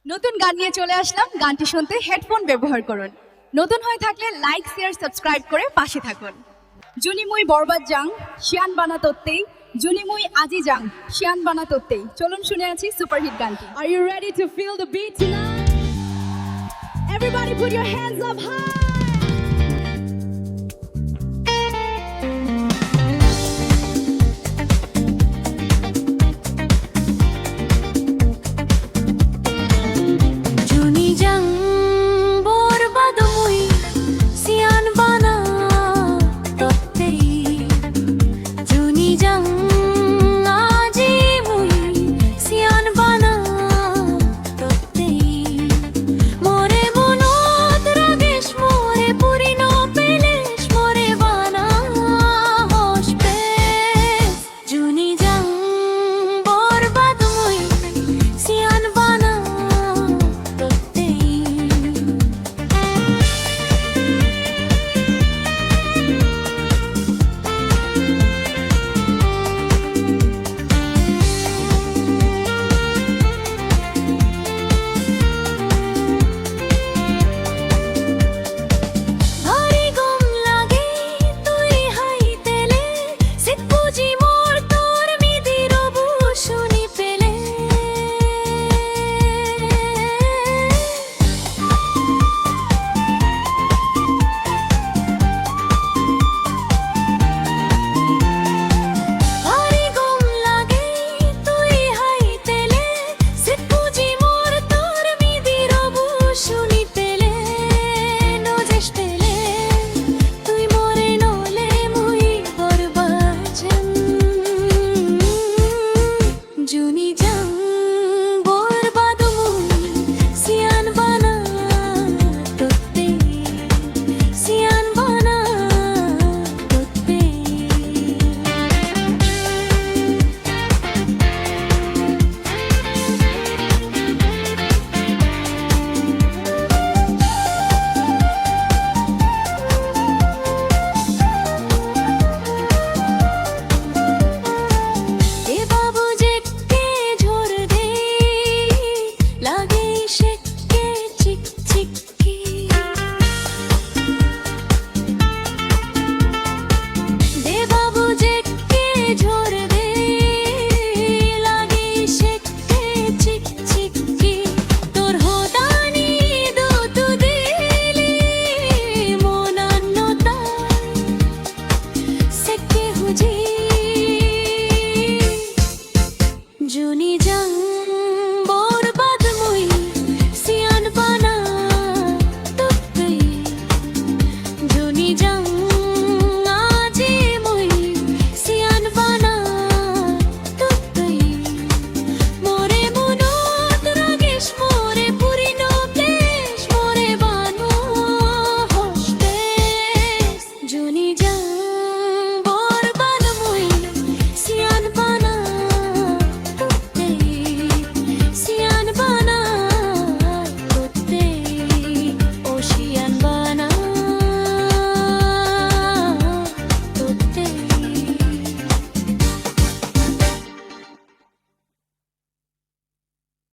নতুন গান নিয়ে চলে আসলাম। গানটি শুনতে হেডফোন ব্যবহার করুন। নতুন হয়ে থাকলে লাইক শেয়ার সাবস্ক্রাইব করে পাশে থাকুন। জুনিমুই বরবাদ জাং শিয়ান বানা তত্তেই, জুনিমুই আজি জাং শিয়ান বানা তত্তেই। চলুন শুনে আছি সুপারহিট গানটি। Are you ready to feel the beat tonight? Everybody put your hands up high. Juni